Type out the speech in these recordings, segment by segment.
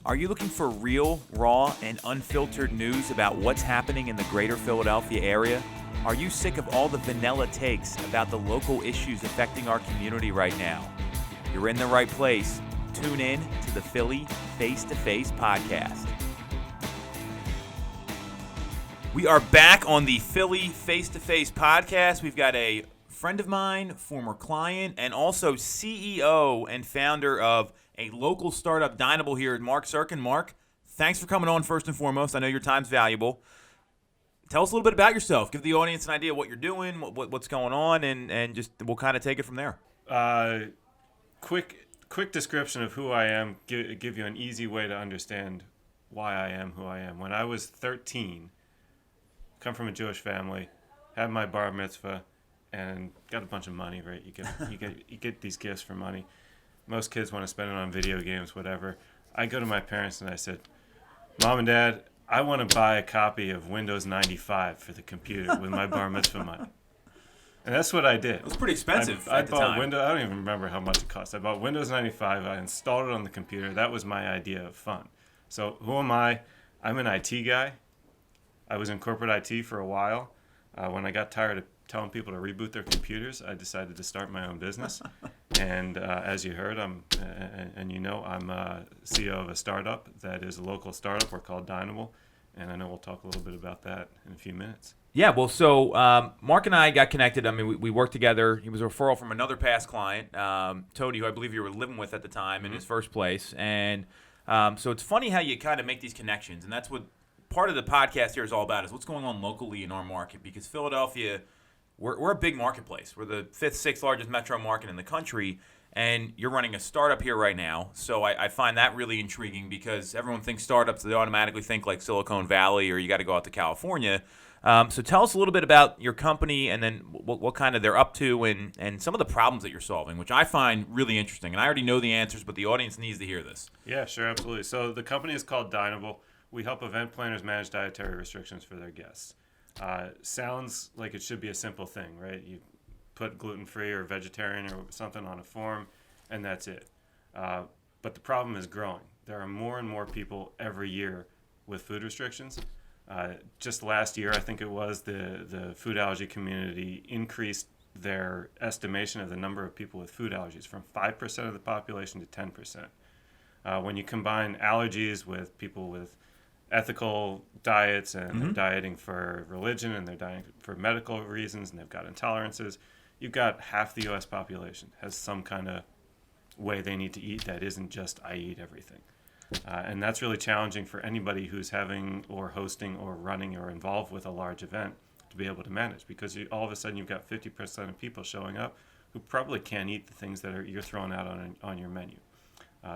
Are you looking for real, raw, and unfiltered news about what's happening in the greater Philadelphia area? Are you sick of all the vanilla takes about the local issues affecting our community right now? You're in the right place. Tune in to the Philly Face to Face podcast. We are back on the Philly Face to Face podcast. We've got a friend of mine, former client, and also CEO and founder of a local startup, Dynable, here, Mark Sirkin. Mark, thanks for coming on first and foremost. I know your time's valuable. Tell us a little bit about yourself. Give the audience an idea of what you're doing, what's going on, and just we'll kind of take it from there. Quick description of who I am, give you an easy way to understand why I am who I am. When I was 13, come from a Jewish family, had my bar mitzvah, and got a bunch of money, right? You get these gifts for money. Most kids want to spend it on video games, whatever. I go to my parents and I said, Mom and Dad, I want to buy a copy of Windows 95 for the computer with my bar mitzvah money. And that's what I did. It was pretty expensive I at the bought time. Windows. I don't even remember how much it cost. I bought Windows 95. I installed it on the computer. That was my idea of fun. So who am I? I'm an IT guy. I was in corporate IT for a while. When I got tired of telling people to reboot their computers, I decided to start my own business. And as you heard, I'm CEO of a startup that is a local startup. We're called Dynable, and I know we'll talk a little bit about that in a few minutes. Yeah, well, so Mark and I got connected. I mean, we worked together. He was a referral from another past client, Tony, who I believe you were living with at the time in his first place. And so it's funny how you kind of make these connections, and that's what part of the podcast here is all about, is what's going on locally in our market. Because Philadelphia, we're a big marketplace. We're the 5th, 6th largest metro market in the country, and you're running a startup here right now. So I find that really intriguing because everyone thinks startups, they automatically think like Silicon Valley or you got to go out to California. So tell us a little bit about your company and then what kind of they're up to and some of the problems that you're solving, which I find really interesting. And I already know the answers, but the audience needs to hear this. Yeah, sure, absolutely. So the company is called Dynable. We help event planners manage dietary restrictions for their guests. Sounds like it should be a simple thing, right? You put gluten-free or vegetarian or something on a form, and that's it. But the problem is growing. There are more and more people every year with food restrictions. Just last year, I think it was, the food allergy community increased their estimation of the number of people with food allergies from 5% of the population to 10%. When you combine allergies with people with ethical diets and they're dieting for religion and they're dieting for medical reasons and they've got intolerances, you've got half the U.S. population has some kind of way they need to eat that isn't just I eat everything. And that's really challenging for anybody who's having or hosting or running or involved with a large event to be able to manage, because all of a sudden you've got 50% of people showing up who probably can't eat the things that you're throwing out on your menu.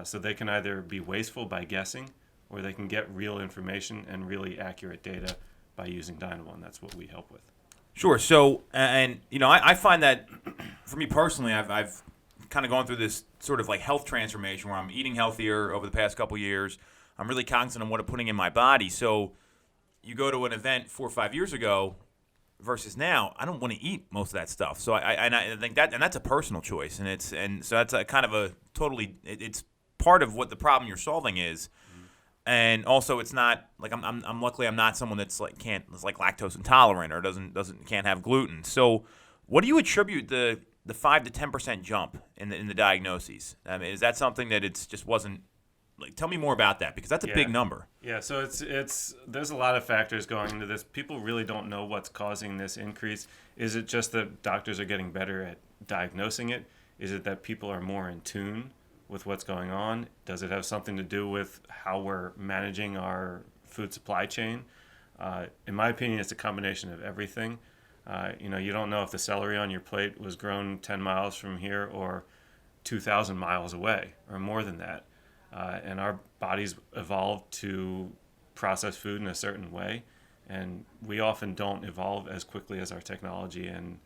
So they can either be wasteful by guessing, or they can get real information and really accurate data by using Dynable, and that's what we help with. Sure. So, and I find that for me personally, I've kind of gone through this sort of like health transformation where I'm eating healthier over the past couple years. I'm really cognizant of what I'm putting in my body. So you go to an event 4 or 5 years ago versus now, I don't want to eat most of that stuff. So I think that, and that's a personal choice, and so that's a kind of a totally, it's part of what the problem you're solving is. And also, it's not like I'm luckily I'm not someone that's like lactose intolerant or can't have gluten. So, what do you attribute the 5 to 10% jump in the diagnoses? I mean, is that something that it's just wasn't like? Tell me more about that, because that's a big number. Yeah. So it's there's a lot of factors going into this. People really don't know what's causing this increase. Is it just that doctors are getting better at diagnosing it? Is it that people are more in tune with what's going on? Does it have something to do with how we're managing our food supply chain? In my opinion, it's a combination of everything. You don't know if the celery on your plate was grown 10 miles from here or 2,000 miles away or more than that. And our bodies evolved to process food in a certain way, and we often don't evolve as quickly as our technology and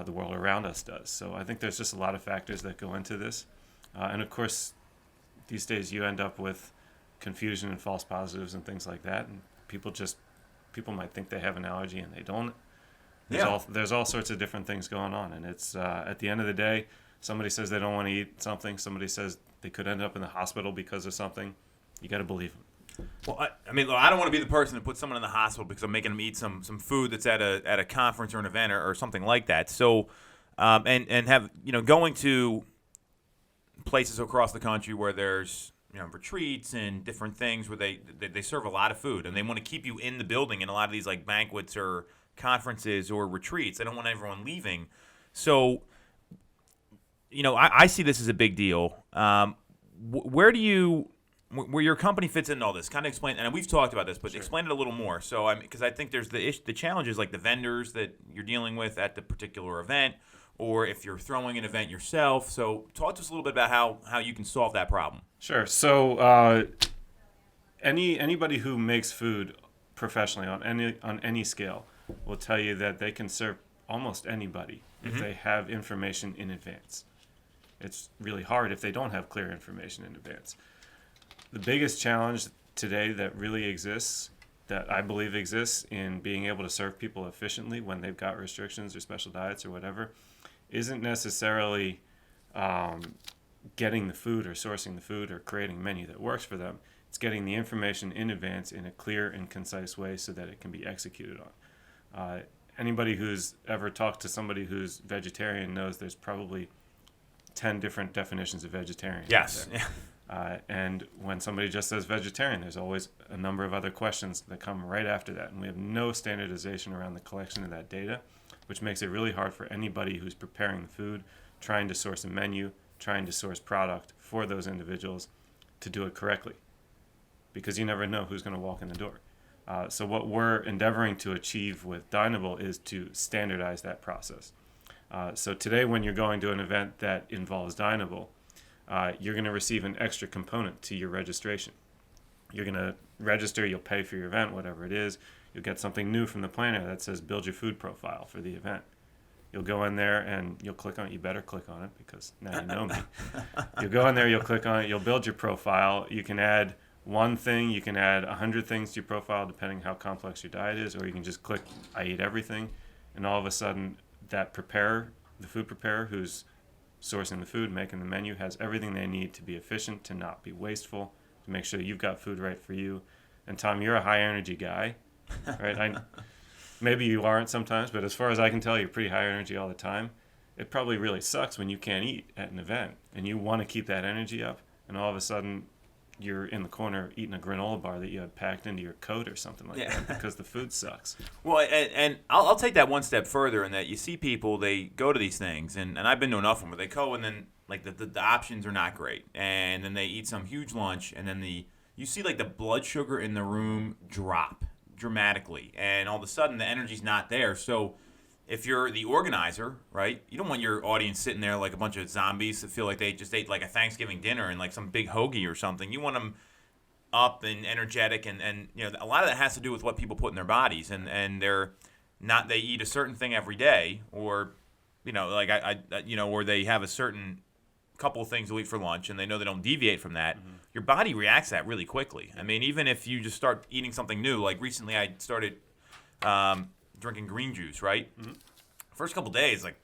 the world around us does. So I think there's just a lot of factors that go into this. And of course, these days you end up with confusion and false positives and things like that. And people might think they have an allergy and they don't. There's all sorts of different things going on. And it's at the end of the day, somebody says they don't want to eat something. Somebody says they could end up in the hospital because of something. You got to believe them. Well, I mean, look, I don't want to be the person to put someone in the hospital because I'm making them eat some food that's at a conference or an event or something like that. So, and have going to places across the country where there's retreats and different things where they serve a lot of food and they want to keep you in the building in a lot of these like banquets or conferences or retreats. They don't want everyone leaving. So, I see this as a big deal. Where do you where your company fits into all this? Kind of explain, and we've talked about this, but explain it a little more. So, because I think there's the challenges like the vendors that you're dealing with at the particular event, or if you're throwing an event yourself. So, talk to us a little bit about how you can solve that problem. Sure. So, anybody who makes food professionally on any scale will tell you that they can serve almost anybody if they have information in advance. It's really hard if they don't have clear information in advance. The biggest challenge today that really exists, that I believe exists in being able to serve people efficiently when they've got restrictions or special diets or whatever, isn't necessarily getting the food or sourcing the food or creating a menu that works for them. It's getting the information in advance in a clear and concise way so that it can be executed on. Anybody who's ever talked to somebody who's vegetarian knows there's probably 10 different definitions of vegetarian. Yes. And when somebody just says vegetarian, there's always a number of other questions that come right after that. And we have no standardization around the collection of that data, which makes it really hard for anybody who's preparing the food, trying to source a menu, trying to source product for those individuals to do it correctly. Because you never know who's going to walk in the door. So what we're endeavoring to achieve with Dinable is to standardize that process. So today when you're going to an event that involves Dinable, you're going to receive an extra component to your registration. You're going to register, you'll pay for your event, whatever it is. You'll get something new from the planner that says build your food profile for the event. You'll go in there and you'll click on it. You better click on it because now you know me. You'll go in there, you'll click on it, you'll build your profile. You can add one thing, you can add 100 things to your profile depending how complex your diet is, or you can just click I eat everything, and all of a sudden that preparer, the food preparer who's sourcing the food, making the menu, has everything they need to be efficient, to not be wasteful, to make sure you've got food right for you. And Tom, you're a high energy guy, right? Maybe you aren't sometimes, but as far as I can tell, you're pretty high energy all the time. It probably really sucks when you can't eat at an event and you want to keep that energy up, and all of a sudden you're in the corner eating a granola bar that you had packed into your coat or something like that because the food sucks. Well, and I'll take that one step further in that you see people, they go to these things, and I've been to enough of them where they go and then like the options are not great, and then they eat some huge lunch, and then you see like the blood sugar in the room drop dramatically, and all of a sudden the energy's not there. So if you're the organizer, right, you don't want your audience sitting there like a bunch of zombies that feel like they just ate like a Thanksgiving dinner and like some big hoagie or something. You want them up and energetic, and a lot of that has to do with what people put in their bodies, and they're not, they eat a certain thing every day, or like I or they have a certain couple of things to eat for lunch and they know they don't deviate from that. Your body reacts to that really quickly. I mean, even if you just start eating something new, like recently I started drinking green juice, right? First couple days, like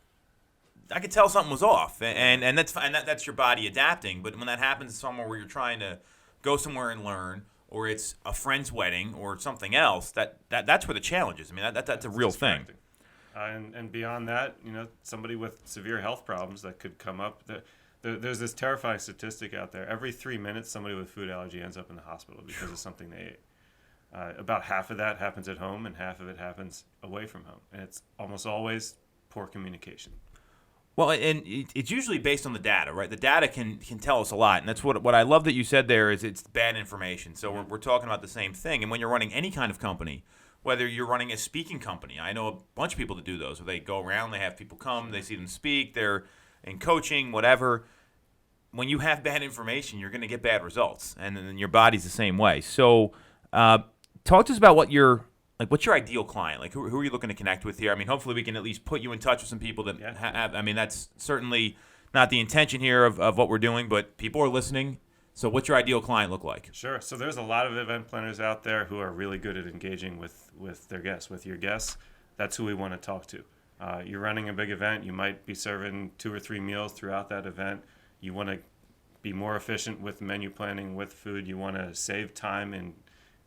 I could tell something was off, and that's fine. That's your body adapting. But when that happens somewhere where you're trying to go somewhere and learn, or it's a friend's wedding or something else, that's where the challenge is. I mean, that's a real thing. And beyond that, somebody with severe health problems that could come up. There's this terrifying statistic out there. Every 3 minutes, somebody with food allergy ends up in the hospital because of something they ate. About half of that happens at home, and half of it happens away from home. And it's almost always poor communication. Well, and it's usually based on the data, right? The data can tell us a lot, and that's what I love that you said there is it's bad information. So we're talking about the same thing. And when you're running any kind of company, whether you're running a speaking company, I know a bunch of people that do those, where they go around, they have people come, they see them speak, they're in coaching, whatever. When you have bad information, you're going to get bad results, and then your body's the same way. So talk to us about what's your ideal client? Like, who are you looking to connect with here? I mean, hopefully we can at least put you in touch with some people that have. I mean, that's certainly not the intention here of what we're doing, but people are listening. So what's your ideal client look like? Sure. So there's a lot of event planners out there who are really good at engaging with their guests, with your guests. That's who we want to talk to. You're running a big event. You might be serving 2 or 3 meals throughout that event. You want to be more efficient with menu planning, with food. You want to save time, and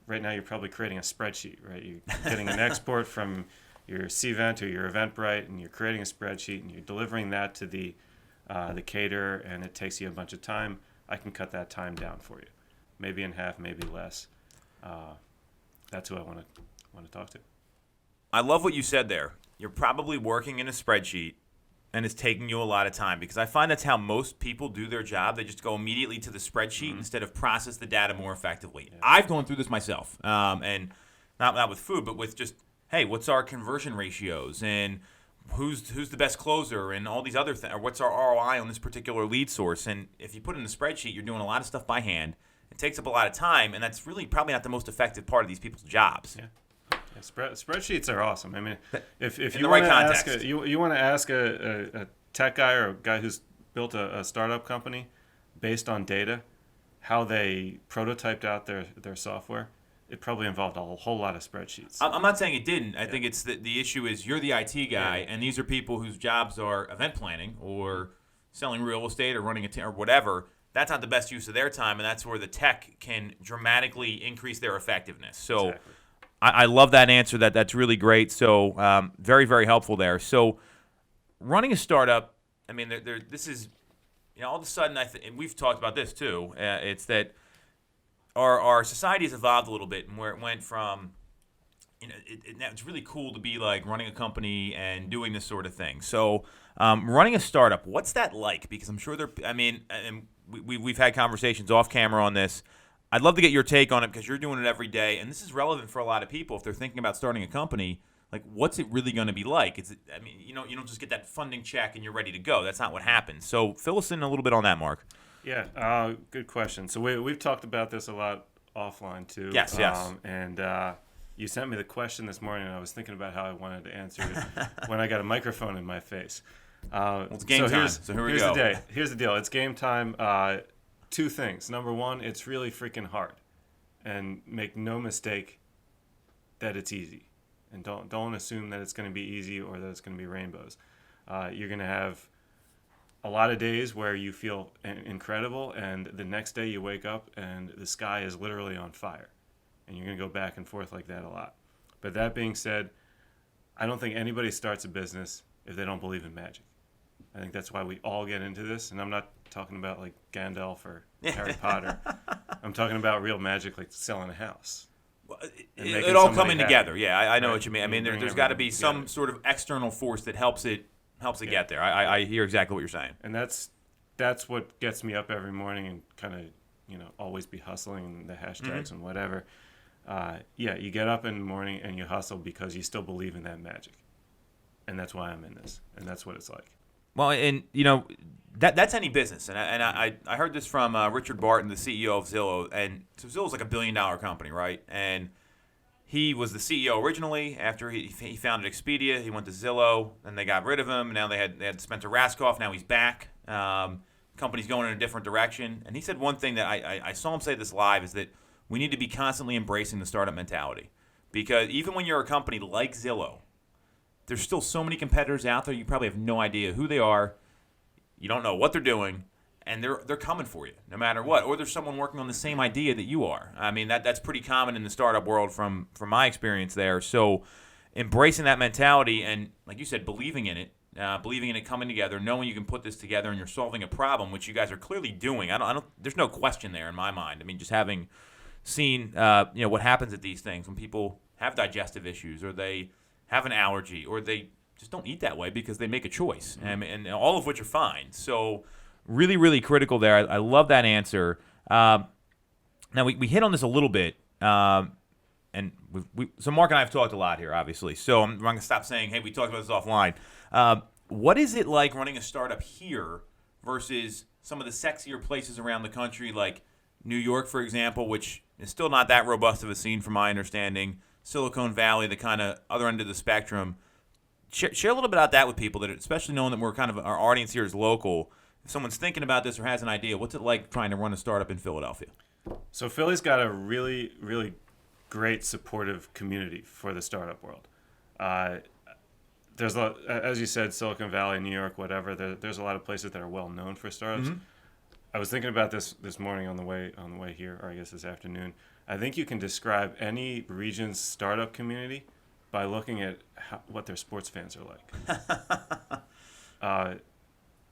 right now you're probably creating a spreadsheet, right? You're getting an export from your Cvent or your Eventbrite, and you're creating a spreadsheet, and you're delivering that to the caterer, and it takes you a bunch of time. I can cut that time down for you, maybe in half, maybe less. That's who I want to talk to. I love what you said there. You're probably working in a spreadsheet, and it's taking you a lot of time, because I find that's how most people do their job. They just go immediately to the spreadsheet instead of process the data more effectively. Yeah. I've gone through this myself, and not with food, but with just, hey, what's our conversion ratios, and who's the best closer, and all these other things, or what's our ROI on this particular lead source. And if you put it in the spreadsheet, you're doing a lot of stuff by hand. It takes up a lot of time, and that's really probably not the most effective part of these people's jobs. Yeah. Spreadsheets are awesome. I mean, if in you want to context. ask you want to ask a tech guy or a guy who's built a startup company based on data, how they prototyped out their software, it probably involved a whole lot of spreadsheets. I'm not saying it didn't. I think it's the issue is you're the IT guy, and these are people whose jobs are event planning or selling real estate or running a team or whatever. That's not the best use of their time, and that's where the tech can dramatically increase their effectiveness. So. Exactly. I love that answer. That's really great. So very, very helpful there. So running a startup, I mean, this is, all of a sudden, and we've talked about this too, it's that our society has evolved a little bit, and where it went from, it's really cool to be like running a company and doing this sort of thing. So running a startup, what's that like? Because I'm sure and we've had conversations off camera on this. I'd love to get your take on it, because you're doing it every day, and this is relevant for a lot of people if they're thinking about starting a company. Like, what's it really going to be like? You don't just get that funding check and you're ready to go. That's not what happens. So fill us in a little bit on that, Mark. Yeah, good question. So we've talked about this a lot offline too. Yes. And you sent me the question this morning, and I was thinking about how I wanted to answer it when I got a microphone in my face. Well, it's game time. So here we go. Here's the deal. It's game time. Two things. Number one, it's really freaking hard, and make no mistake that it's easy, and don't assume that it's going to be easy or that it's going to be rainbows. You're going to have a lot of days where you feel incredible, and the next day you wake up and the sky is literally on fire, and you're going to go back and forth like that a lot. But that being said, I don't think anybody starts a business if they don't believe in magic. I think that's why we all get into this, and I'm not talking about like Gandalf or Harry Potter. I'm talking about real magic, like selling a house. Well, it all coming together. Yeah, I know what you mean. I mean, there's got to be some sort of external force that helps it get there. I hear exactly what you're saying. And that's what gets me up every morning and kind of always be hustling, the hashtags and whatever. You get up in the morning and you hustle because you still believe in that magic, and that's why I'm in this, and that's what it's like. Well, and that's any business, and I heard this from Richard Barton, the CEO of Zillow, and so Zillow's like $1 billion company, right? And he was the CEO originally. After he founded Expedia, he went to Zillow, and they got rid of him. And now they had Spencer Rascoff. Now he's back. Company's going in a different direction. And he said one thing that I saw him say this live is that we need to be constantly embracing the startup mentality, because even when you're a company like Zillow, there's still so many competitors out there. You probably have no idea who they are. You don't know what they're doing, and they're coming for you no matter what. Or there's someone working on the same idea that you are. I mean, that's pretty common in the startup world from my experience there. So embracing that mentality and, like you said, believing in it, coming together, knowing you can put this together and you're solving a problem, which you guys are clearly doing. I don't. There's no question there in my mind. I mean, just having seen what happens at these things when people have digestive issues, or they have an allergy, or they just don't eat that way because they make a choice, and all of which are fine. So really, really critical there. I love that answer. Now, we hit on this a little bit, and so Mark and I have talked a lot here, obviously. So I'm going to stop saying, hey, we talked about this offline. What is it like running a startup here versus some of the sexier places around the country, like New York, for example, which is still not that robust of a scene from my understanding, Silicon Valley, the kind of other end of the spectrum. Share a little bit about that with people, that especially knowing that we're kind of, our audience here is local. If someone's thinking about this or has an idea, what's it like trying to run a startup in Philadelphia? So Philly's got a really, really great supportive community for the startup world. There's as you said, Silicon Valley, New York, whatever. There's a lot of places that are well known for startups. I was thinking about this morning on the way here, or I guess this afternoon. I think you can describe any region's startup community by looking at what their sports fans are like.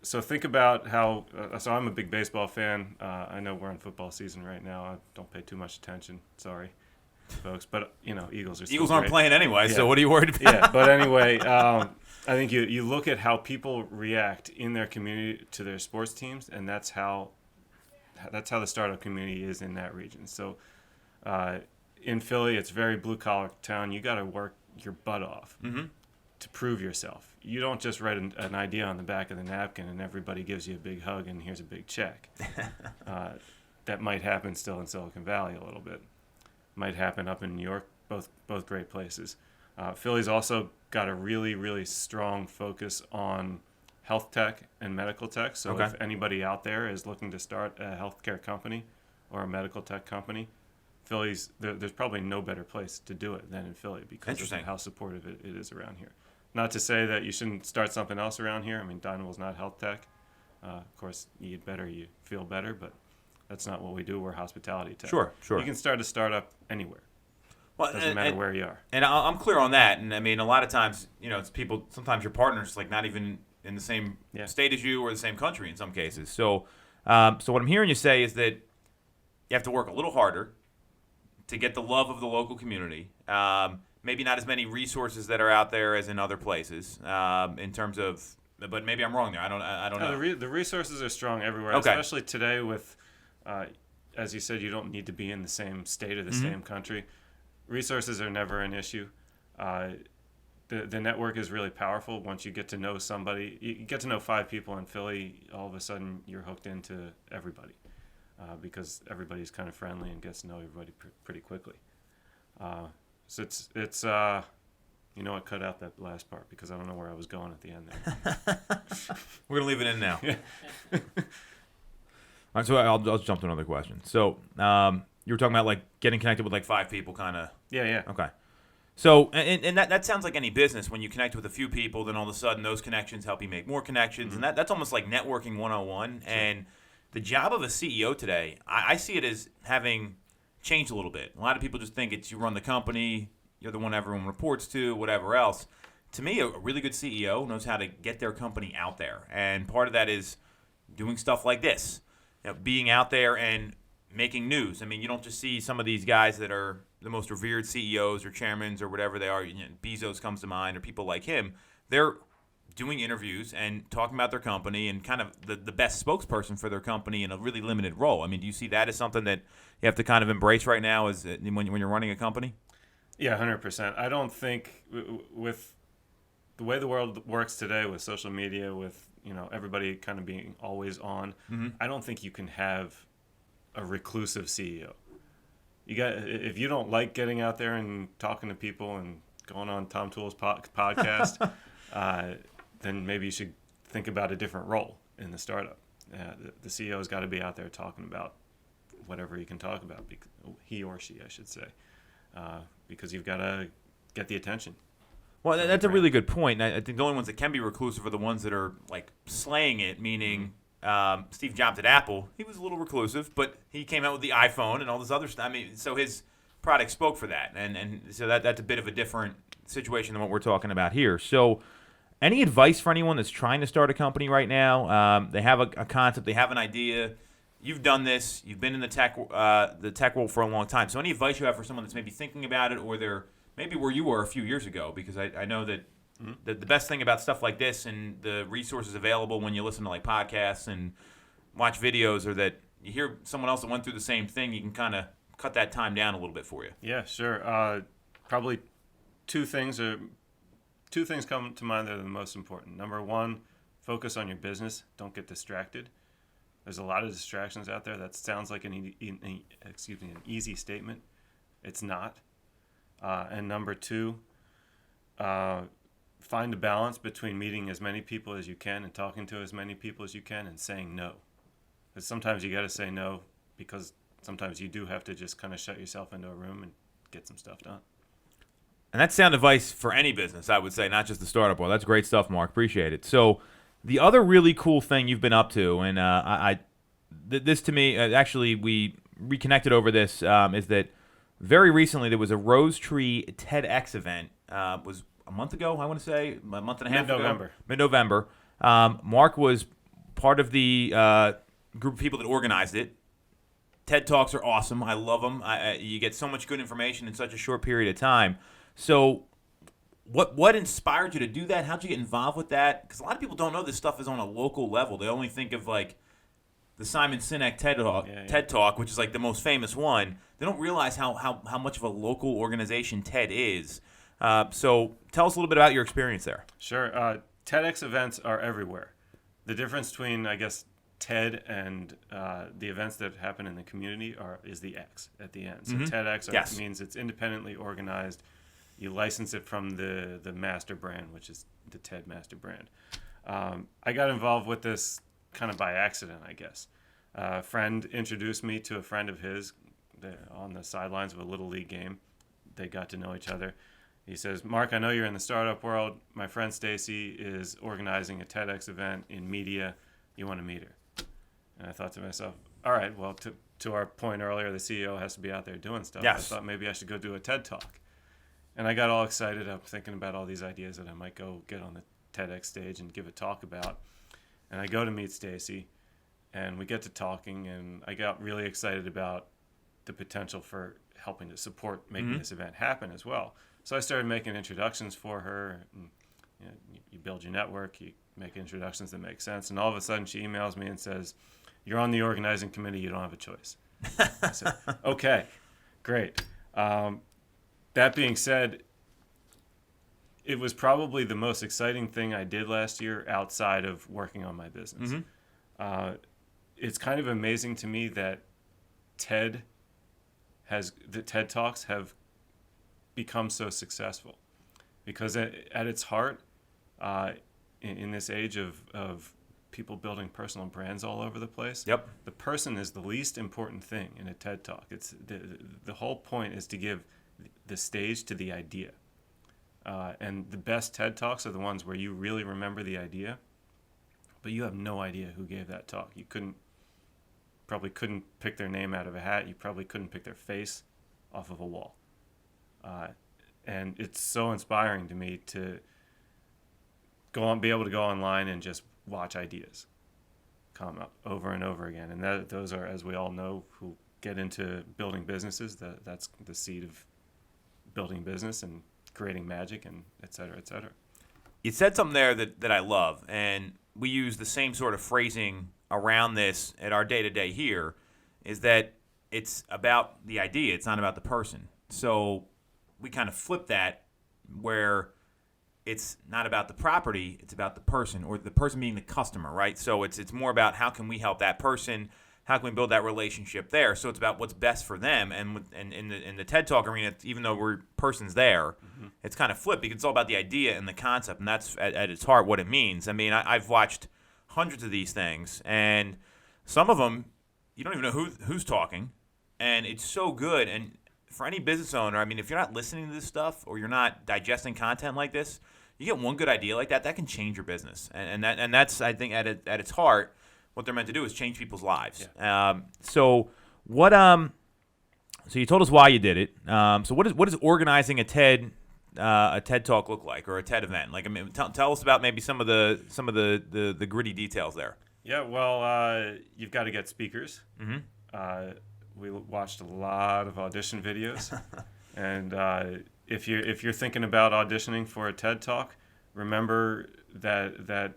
So think about how. So I'm a big baseball fan. I know we're in football season right now. I don't pay too much attention. Sorry, folks, but Eagles are. Eagles aren't great. playing anyway, Yeah. so what are you worried about? Yeah, but anyway, I think you look at how people react in their community to their sports teams, and that's how the startup community is in that region. So in Philly, it's very blue collar town. You got to work your butt off to prove yourself. You don't just write an idea on the back of the napkin and everybody gives you a big hug and here's a big check. That might happen still in Silicon Valley a little bit. Might happen up in New York, both great places. Philly's also got a really, really strong focus on health tech and medical tech. So Okay. if anybody out there is looking to start a healthcare company or a medical tech company, there's probably no better place to do it than in Philly because of how supportive it is around here. Not to say that you shouldn't start something else around here. I mean, Dynable's not health tech. Of course, you eat better, you feel better, but that's not what we do. We're hospitality tech. Sure. You can start a startup anywhere. Well, Doesn't matter where you are. And I'm clear on that. And I mean, a lot of times, it's people. Sometimes your partner's like not even in the same state as you or the same country in some cases. So, so what I'm hearing you say is that you have to work a little harder to get the love of the local community. Maybe not as many resources that are out there as in other places in terms of. But maybe I'm wrong there. I don't know. The resources are strong everywhere, Okay. especially today with, as you said, you don't need to be in the same state or the same country. Resources are never an issue. The network is really powerful. Once you get to know somebody, you get to know 5 people in Philly, all of a sudden you're hooked into everybody because everybody's kind of friendly and gets to know everybody pretty quickly. So it's what, cut out that last part because I don't know where I was going at the end there. We're gonna leave it in now. All right, so I'll jump to another question. So you were talking about like getting connected with like 5 people, kind of. Yeah. Okay. So and that sounds like any business. When you connect with a few people, then all of a sudden those connections help you make more connections, and that's almost like networking 101. Sure. And the job of a CEO today, I see it as having changed a little bit. A lot of people just think it's you run the company, you're the one everyone reports to, whatever else. To me, a really good CEO knows how to get their company out there, and part of that is doing stuff like this, being out there and making news. I mean, you don't just see some of these guys that are the most revered CEOs or chairmans or whatever they are. Bezos comes to mind, or people like him. They're doing interviews and talking about their company and kind of the best spokesperson for their company in a really limited role. I mean, do you see that as something that you have to kind of embrace right now as when you're running a company? Yeah, 100%. I don't think with the way the world works today with social media, with everybody kind of being always on, I don't think you can have a reclusive CEO. If you don't like getting out there and talking to people and going on Tom Toole's podcast, then maybe you should think about a different role in the startup. The CEO's got to be out there talking about whatever he can talk about, he or she, I should say, because you've got to get the attention. Well, that's a really good point. And I think the only ones that can be reclusive are the ones that are like slaying it, meaning Steve Jobs at Apple. He was a little reclusive, but he came out with the iPhone and all this other stuff. I mean, so his product spoke for that. And so that's a bit of a different situation than what we're talking about here. So any advice for anyone that's trying to start a company right now? They have a concept, they have an idea. You've done this. You've been in the tech world for a long time. So any advice you have for someone that's maybe thinking about it, or they're maybe where you were a few years ago? Because I know that the best thing about stuff like this and the resources available when you listen to like podcasts and watch videos are that you hear someone else that went through the same thing. You can kind of cut that time down a little bit for you. Yeah, sure. Probably two things come to mind that are the most important. Number one, focus on your business. Don't get distracted. There's a lot of distractions out there. That sounds like an easy statement. It's not. And number two, find a balance between meeting as many people as you can and talking to as many people as you can and saying no. Because sometimes you got to say no because sometimes you do have to just kind of shut yourself into a room and get some stuff done. And that's sound advice for any business, I would say, not just the startup world. That's great stuff, Mark. Appreciate it. So the other really cool thing you've been up to, and this to me, actually, we reconnected over this, is that very recently there was a Rose Tree TEDx event. Was a month ago, I want to say, a month and a half Mid-November. ago. Mid-November. Mark was part of the group of people that organized it. TED Talks are awesome. I love them. You get so much good information in such a short period of time. So what inspired you to do that? How'd you get involved with that? Because a lot of people don't know this stuff is on a local level. They only think of like the Simon Sinek TED Talk, which is like the most famous one. They don't realize how much of a local organization TED is. So tell us a little bit about your experience there. Sure. TEDx events are everywhere. The difference between, I guess, TED and the events that happen in the community is the X at the end. So TEDx means it's independently organized. You license it from the master brand, which is the TED master brand. I got involved with this kind of by accident, I guess. A friend introduced me to a friend of his on the sidelines of a Little League game. They got to know each other. He says, Mark, I know you're in the startup world. My friend Stacy is organizing a TEDx event in media. You want to meet her? And I thought to myself, all right, well, to our point earlier, the CEO has to be out there doing stuff. Yes. I thought maybe I should go do a TED Talk. And I got all excited. I'm thinking about all these ideas that I might go get on the TEDx stage and give a talk about. And I go to meet Stacy, and we get to talking, and I got really excited about the potential for helping to support making this event happen as well. So I started making introductions for her. And, you build your network, you make introductions that make sense, and all of a sudden she emails me and says, "You're on the organizing committee. You don't have a choice." I said, "Okay, great." That being said, it was probably the most exciting thing I did last year outside of working on my business. It's kind of amazing to me that the TED Talks have become so successful, because at its heart, in this age of people building personal brands all over the place, the person is the least important thing in a TED Talk. It's the whole point is to give the stage to the idea. And the best TED Talks are the ones where you really remember the idea, but you have no idea who gave that talk. You probably couldn't pick their name out of a hat. You probably couldn't pick their face off of a wall. And it's so inspiring to me to be able to go online and just watch ideas come up over and over again. And those are, as we all know, who get into building businesses, that's the seed of building business and creating magic, and et cetera, et cetera. You said something there that I love, and we use the same sort of phrasing around this at our day-to-day here, is that it's about the idea. It's not about the person. So we kind of flip that, where it's not about the property, it's about the person, or the person being the customer, right? So it's more about how can we help that person, how can we build that relationship there? So it's about what's best for them. And in the TED Talk arena, even though we're persons there, it's kind of flipped, because it's all about the idea and the concept, and that's at its heart what it means. I mean, I've watched hundreds of these things, and some of them you don't even know who's talking, and it's so good. And for any business owner, I mean, if you're not listening to this stuff or you're not digesting content like this, you get one good idea like that can change your business, and that's, I think, at its heart, what they're meant to do is change people's lives. Yeah. So you told us why you did it. So what is organizing a TED Talk look like, or a TED event? Like, I mean, tell us about maybe some of the gritty details there. Yeah, well, you've got to get speakers. We watched a lot of audition videos, and if you're thinking about auditioning for a TED Talk, remember that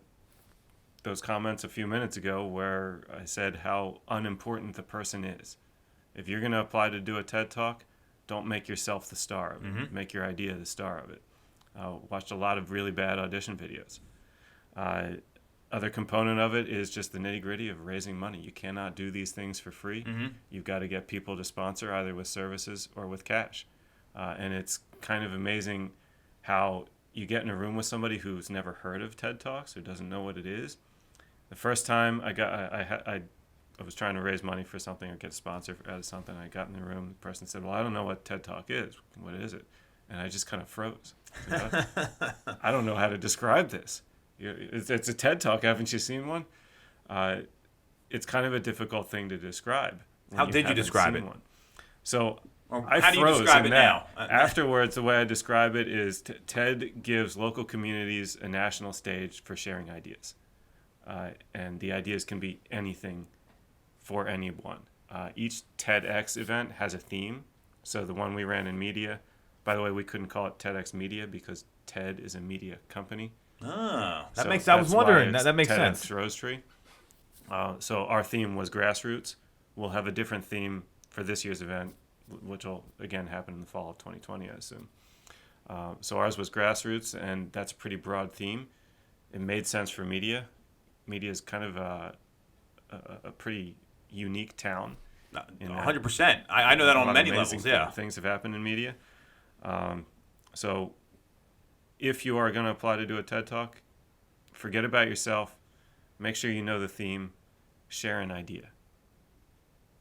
those comments a few minutes ago where I said how unimportant the person is. If you're going to apply to do a TED Talk, don't make yourself the star of it. Make your idea the star of it. Watched a lot of really bad audition videos. Other component of it is just the nitty-gritty of raising money. You cannot do these things for free. You've got to get people to sponsor, either with services or with cash. And it's kind of amazing how you get in a room with somebody who's never heard of TED Talks, who doesn't know what it is. The first time I was trying to raise money for something or get a sponsor out of something, I got in the room, the person said, "Well, I don't know what TED Talk is. What is it?" And I just kind of froze. I don't know how to describe this. It's a TED Talk. Haven't you seen one? it's kind of a difficult thing to describe. when How did you haven't describe seen it? one. So Or I how do you froze describe in it that. now? Afterwards, the way I describe it is TED gives local communities a national stage for sharing ideas. And the ideas can be anything for anyone. Each TEDx event has a theme. So the one we ran in media, by the way, we couldn't call it TEDx Media because TED is a media company. Ah, that So makes. I was that's why wondering. it's That makes TEDx sense. Rose Tree. So our theme was grassroots. We'll have a different theme for this year's event, which will again happen in the fall of 2020, I assume. So ours was grassroots, and that's a pretty broad theme. It made sense for media. Media is kind of a pretty unique town. in that 100%. I know that a on lot of many amazing levels. Yeah. things have happened in media. So if you are going to apply to do a TED Talk, forget about yourself. Make sure you know the theme. Share an idea.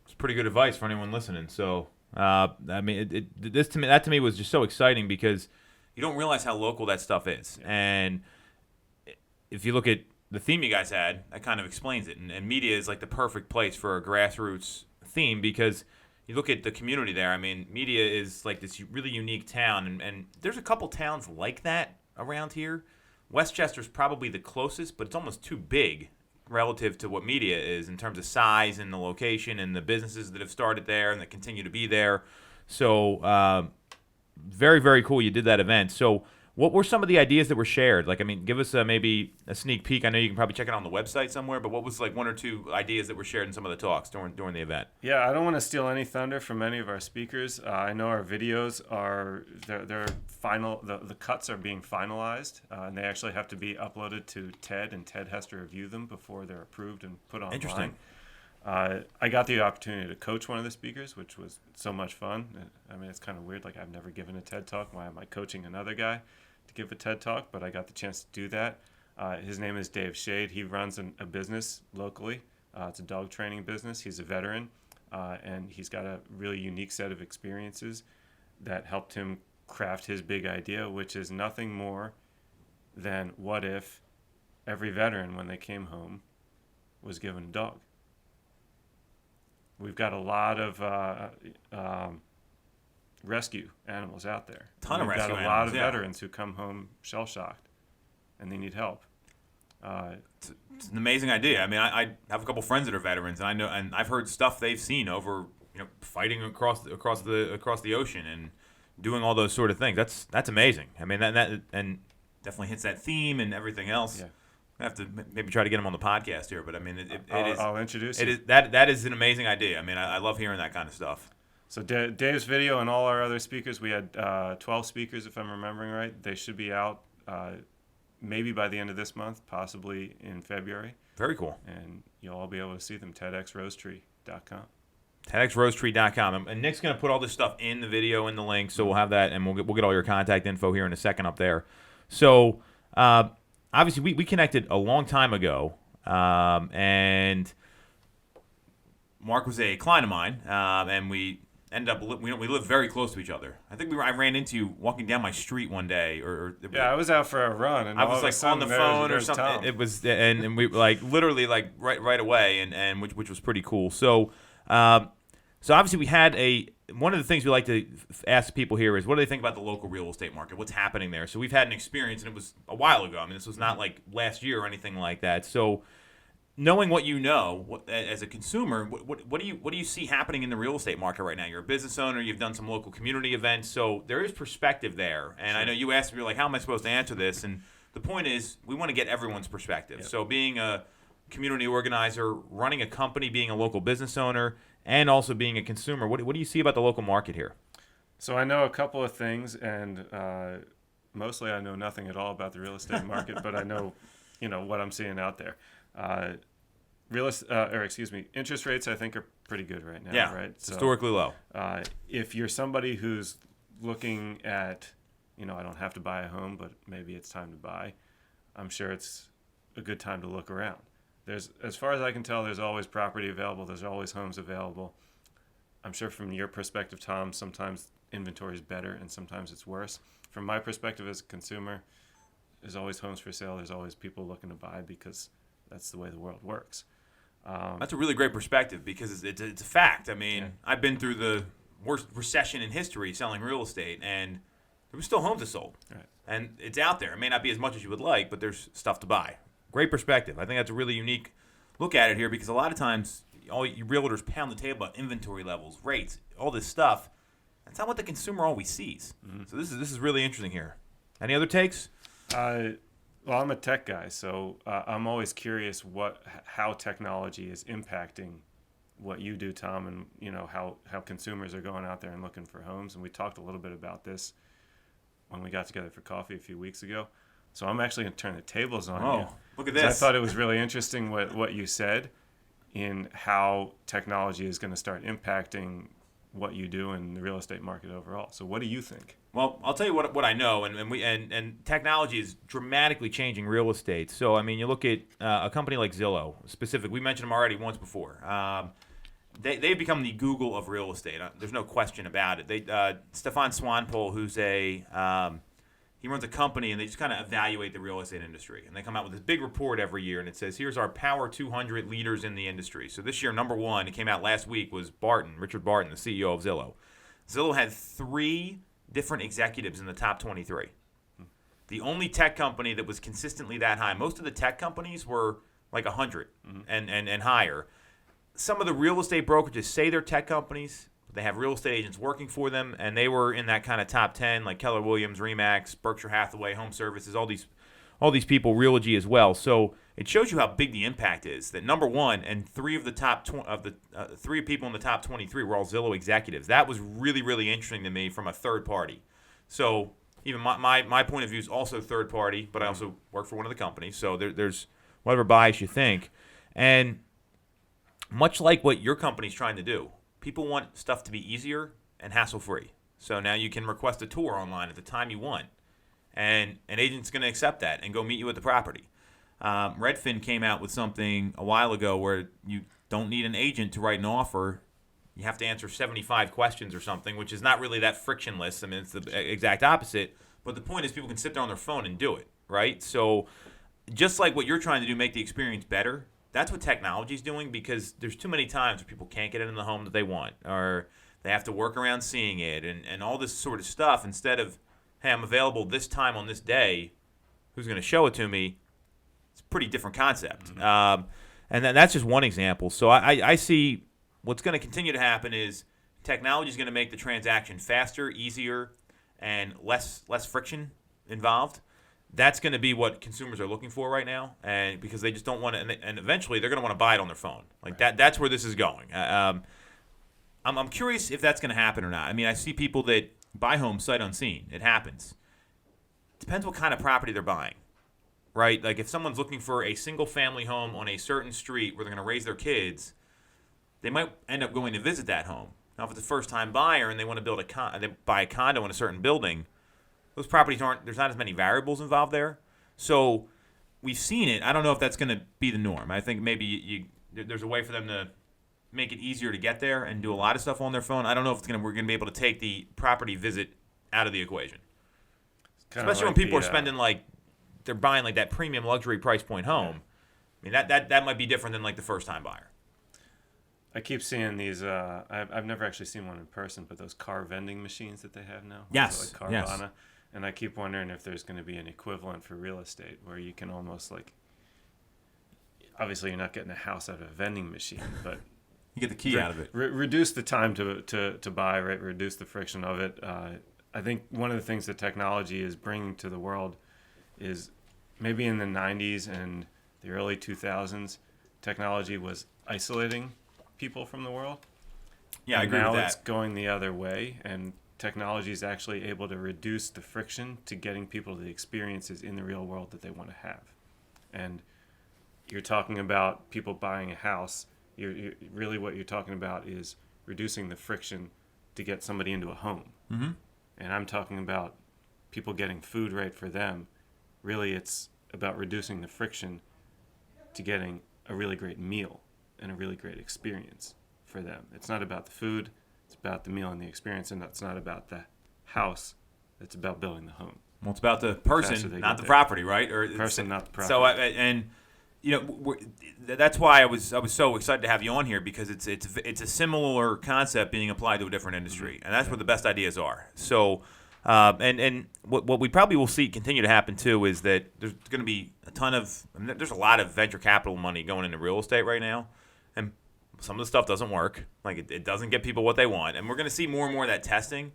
It's pretty good advice for anyone listening. So, I mean, that to me was just so exciting because you don't realize how local that stuff is. Yeah. And if you look at the theme you guys had, that kind of explains it. And media is like the perfect place for a grassroots theme because you look at the community there. I mean, media is like this really unique town, and there's a couple towns like that around here. Westchester's probably the closest, but it's almost too big relative to what media is in terms of size and the location and the businesses that have started there and that continue to be there. So very, very cool you did that event. So what were some of the ideas that were shared? Like, I mean, give us maybe a sneak peek. I know you can probably check it on the website somewhere, but what was like one or two ideas that were shared in some of the talks during the event? Yeah, I don't want to steal any thunder from any of our speakers. I know our videos are they're final. The cuts are being finalized, and they actually have to be uploaded to TED, and TED has to review them before they're approved and put online. Interesting. I got the opportunity to coach one of the speakers, which was so much fun. I mean, it's kind of weird. Like, I've never given a TED Talk. Why am I coaching another guy to give a TED Talk? But I got the chance to do that. His name is Dave Shade. He runs a business locally. It's a dog training business. He's a veteran, and he's got a really unique set of experiences that helped him craft his big idea, which is nothing more than what if every veteran, when they came home, was given a dog. We've got a lot of rescue animals out there. Ton of We've rescue got a lot animals, of yeah. veterans who come home shell-shocked, and they need help. It's an amazing idea. I mean, I have a couple friends that are veterans, and I know, and I've heard stuff they've seen over, fighting across the ocean and doing all those sort of things. That's amazing. I mean, that and definitely hits that theme and everything else. Yeah. I have to maybe try to get him on the podcast here, but I mean, I'll introduce you. that is an amazing idea. I mean, I love hearing that kind of stuff. So Dave's video and all our other speakers, we had 12 speakers, if I'm remembering right. They should be out maybe by the end of this month, possibly in February. Very cool. And you'll all be able to see them, TEDxRosetree.com. TEDxRosetree.com. And Nick's going to put all this stuff in the video and the link, so we'll have that, and we'll get all your contact info here in a second up there. So, obviously, we connected a long time ago, and Mark was a client of mine, and we ended up we lived very close to each other. I think I ran into you walking down my street one day, Yeah, I was out for a run, and I all was of a like sudden on the phone or there's something. Tom. It was and we like literally like right away, and which was pretty cool. So obviously we had one of the things we like to ask people here is what do they think about the local real estate market? What's happening there? So we've had an experience, and it was a while ago. I mean, this was not like last year or anything like that. So knowing what you know as a consumer, what do you see happening in the real estate market right now? You're a business owner. You've done some local community events, so there is perspective there. And Sure. I know you asked me, like, how am I supposed to answer this? And the point is, we want to get everyone's perspective. Yep. So being a community organizer, running a company, being a local business owner, and also being a consumer, what do you see about the local market here? So I know a couple of things, and mostly I know nothing at all about the real estate market, but I know, what I'm seeing out there. Interest rates I think are pretty good right now. Yeah, right. it's historically low. If you're somebody who's looking at, I don't have to buy a home, but maybe it's time to buy, I'm sure it's a good time to look around. As far as I can tell, there's always property available. There's always homes available. I'm sure from your perspective, Tom, sometimes inventory is better and sometimes it's worse. From my perspective as a consumer, there's always homes for sale. There's always people looking to buy because that's the way the world works. That's a really great perspective because it's a fact. I mean, Yeah. I've been through the worst recession in history selling real estate, and there was still homes to sold. Right. And it's out there. It may not be as much as you would like, but there's stuff to buy. Great perspective. I think that's a really unique look at it here because a lot of times all you realtors pound the table about inventory levels, rates, all this stuff. That's not what the consumer always sees. So this is really interesting here. Any other takes? Well, I'm a tech guy, so I'm always curious how technology is impacting what you do, Tom, and how consumers are going out there and looking for homes. And we talked a little bit about this when we got together for coffee a few weeks ago. So I'm actually going to turn the tables on you. Look at 'Cause this. I thought it was really interesting what you said in how technology is going to start impacting what you do in the real estate market overall. So what do you think? Well, I'll tell you what I know, and technology is dramatically changing real estate. So I mean, you look at a company like Zillow, specific. We mentioned them already once before. They've become the Google of real estate. There's no question about it. Stefan Swanepoel, who's he runs a company, and they just kind of evaluate the real estate industry. And they come out with this big report every year, and it says, here's our Power 200 leaders in the industry. So this year, number one, it came out last week, was Richard Barton, the CEO of Zillow. Zillow had 3 different executives in the top 23. The only tech company that was consistently that high. Most of the tech companies were like 100 and higher. Some of the real estate brokerages say they're tech companies. They have real estate agents working for them, and they were in that kind of top 10, like Keller Williams, Remax, Berkshire Hathaway, Home Services, all these people, Realogy as well. So it shows you how big the impact is. That number one and 3 of the top 3 people in the top 23 were all Zillow executives. That was really, really interesting to me from a third party. So even my point of view is also third party, but I also work for one of the companies. So there's whatever bias you think, and much like what your company's trying to do. People want stuff to be easier and hassle-free. So now you can request a tour online at the time you want. And an agent's going to accept that and go meet you at the property. Redfin came out with something a while ago where you don't need an agent to write an offer. You have to answer 75 questions or something, which is not really that frictionless. I mean, it's the exact opposite. But the point is people can sit there on their phone and do it, right? So just like what you're trying to do, make the experience better, that's what technology is doing, because there's too many times where people can't get it in the home that they want, or they have to work around seeing it and all this sort of stuff. Instead of, hey, I'm available this time on this day, who's going to show it to me? It's a pretty different concept. And then that's just one example. So I see what's going to continue to happen is technology is going to make the transaction faster, easier, and less friction involved. That's going to be what consumers are looking for right now, and because they just don't want to, and eventually they're going to want to buy it on their phone. Like that. That's where this is going. I'm curious if that's going to happen or not. I mean, I see people that buy homes sight unseen. It happens. Depends what kind of property they're buying, right? Like if someone's looking for a single-family home on a certain street where they're going to raise their kids, they might end up going to visit that home. Now, if it's a first-time buyer and they want to they buy a condo in a certain building, those properties there's not as many variables involved there. So we've seen it. I don't know if that's going to be the norm. I think maybe there's a way for them to make it easier to get there and do a lot of stuff on their phone. I don't know if we're going to be able to take the property visit out of the equation. Especially when people are spending they're buying like that premium luxury price point home. Yeah. I mean, that might be different than like the first-time buyer. I keep seeing these. I've never actually seen one in person, but those car vending machines that they have now. Yes. Like Carvana. Yes. And I keep wondering if there's going to be an equivalent for real estate where you can almost obviously you're not getting a house out of a vending machine, but you get the key out of it. Reduce the time to buy, right? Reduce the friction of it. I think one of the things that technology is bringing to the world is maybe in the 90s and the early 2000s, technology was isolating people from the world. Yeah, I agree with that. Now it's going the other way, and technology is actually able to reduce the friction to getting people the experiences in the real world that they want to have. And you're talking about people buying a house. You're really what you're talking about is reducing the friction to get somebody into a home. Mm-hmm. And I'm talking about people getting food right for them. Really, it's about reducing the friction to getting a really great meal and a really great experience for them. It's not about the food. It's about the meal and the experience, and it's not about the house. It's about building the home. Well, it's about the person, not the there. property, right? Or Person, not the property. So, and that's why I was so excited to have you on here, because it's a similar concept being applied to a different industry, and that's where the best ideas are. So, and what we probably will see continue to happen too is that there's going to be there's a lot of venture capital money going into real estate right now, and some of the stuff doesn't work. Like it doesn't get people what they want, and we're going to see more and more of that testing.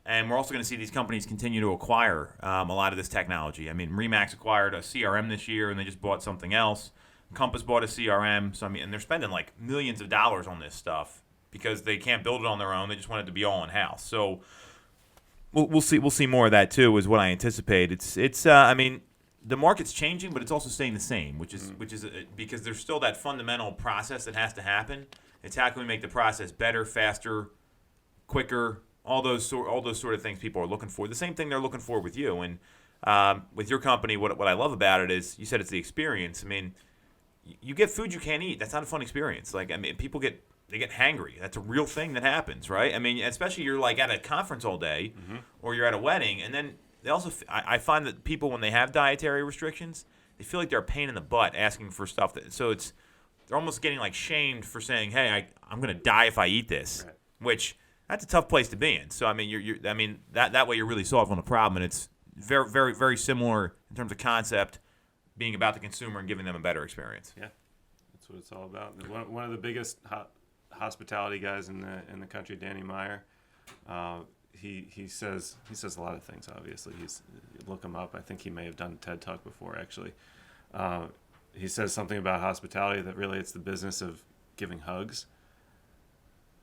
And we're also going to see these companies continue to acquire a lot of this technology. I mean, Remax acquired a CRM this year, and they just bought something else. Compass bought a CRM. So and they're spending like millions of dollars on this stuff because they can't build it on their own. They just want it to be all in house. So we'll see more of that too, is what I anticipate. It's I mean, the market's changing, but it's also staying the same, which is because there's still that fundamental process that has to happen. It's how can we make the process better, faster, quicker. All those sort of things people are looking for. The same thing they're looking for with you. And with your company, what I love about it is you said it's the experience. I mean, you get food you can't eat. That's not a fun experience. Like, I mean, people get hangry. That's a real thing that happens, right? I mean, especially you're like at a conference all day, or you're at a wedding, and then they also I find that people, when they have dietary restrictions, they feel like they're a pain in the butt asking for stuff. So they're almost getting like shamed for saying, "Hey, I'm going to die if I eat this," Right. Which. That's a tough place to be in. So I mean, that way you're really solving a problem, and it's very, very, very similar in terms of concept, being about the consumer and giving them a better experience. Yeah, that's what it's all about. One of the biggest hospitality guys in the country, Danny Meyer, he says a lot of things. Obviously, look him up. I think he may have done a TED Talk before, actually. He says something about hospitality that really it's the business of giving hugs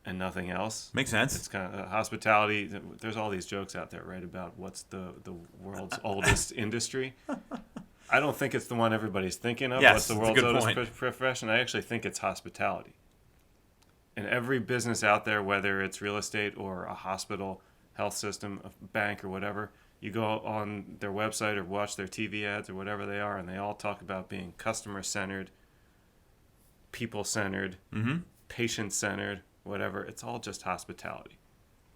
and nothing else. Makes sense. It's kind of hospitality. There's all these jokes out there, right, about what's the world's oldest industry. I don't think it's the one everybody's thinking of. Yes, what's the that's world's a good oldest point. profession? I actually think it's hospitality. And every business out there, whether it's real estate or a hospital, health system, a bank, or whatever, you go on their website or watch their TV ads or whatever they are, and they all talk about being customer-centered, people-centered, patient-centered, whatever. It's all just hospitality.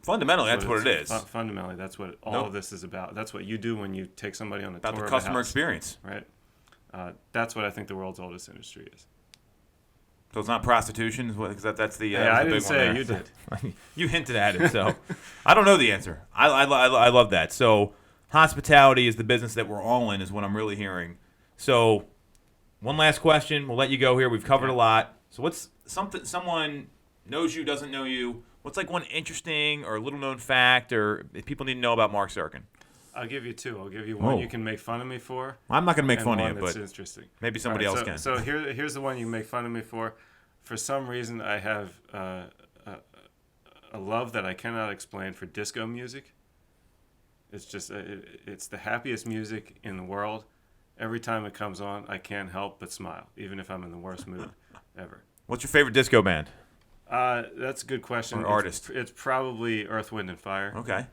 Fundamentally, that's what it is. Fundamentally, that's what all of this is about. That's what you do when you take somebody on a About tour the of customer a house, experience. right? That's what I think the world's oldest industry is. So it's not prostitution, because that's the Yeah, I the didn't big say one it, there. you did. You hinted at it, so I don't know the answer. I love that. So hospitality is the business that we're all in, is what I'm really hearing. So one last question. We'll let you go here. We've covered a lot. So what's something someone knows you, doesn't know you? What's like one interesting or little known fact, or if people need to know about Mark Zirkin? I'll give you two. I'll give you one Oh. you can make fun of me for. I'm not going to make and fun of one you, that's but interesting. maybe somebody All else right, can. So here's the one you can make fun of me for. For some reason, I have a love that I cannot explain for disco music. It's just it's the happiest music in the world. Every time it comes on, I can't help but smile, even if I'm in the worst mood ever. What's your favorite disco band That's a good question. or artist? It's probably Earth, Wind, and Fire. Okay.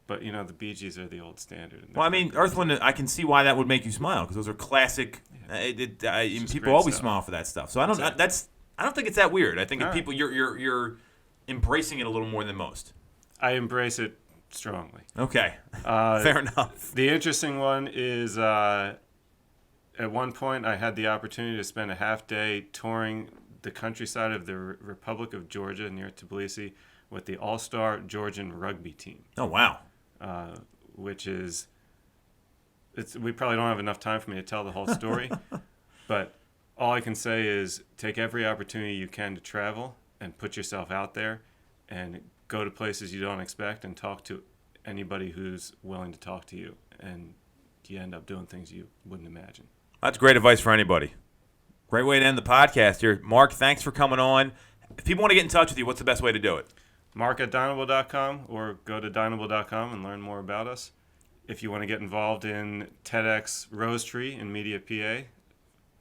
But you know, the Bee Gees are the old standard. Well, I mean, Earth, Wind, I can see why that would make you smile, because those are classic. just People great always stuff. smile for that stuff. So I don't. Exactly. I don't think it's that weird. I think if All right. people, you're embracing it a little more than most. I embrace it strongly. Okay. Uh, Fair enough. The interesting one is at one point I had the opportunity to spend a half day touring the countryside of the Republic of Georgia near Tbilisi with the All-Star Georgian rugby team, Oh wow. which is we probably don't have enough time for me to tell the whole story, but all I can say is take every opportunity you can to travel and put yourself out there and go to places you don't expect and talk to anybody who's willing to talk to you, and you end up doing things you wouldn't imagine. That's great advice for anybody. Great way to end the podcast here. Mark, thanks for coming on. If people want to get in touch with you, what's the best way to do it? Mark@Dynable.com, or go to Dynable.com and learn more about us. If you want to get involved in TEDx Rose Tree in Media, PA,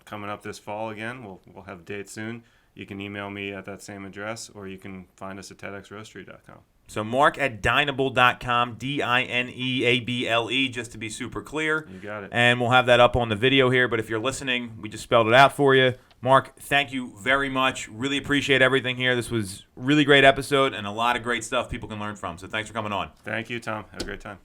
coming up this fall again, we'll have a date soon. You can email me at that same address, or you can find us at TEDxRoseTree.com. So Mark@Dynable.com, Dineable, just to be super clear. You got it. And we'll have that up on the video here. But if you're listening, we just spelled it out for you. Mark, thank you very much. Really appreciate everything here. This was a really great episode and a lot of great stuff people can learn from. So thanks for coming on. Thank you, Tom. Have a great time.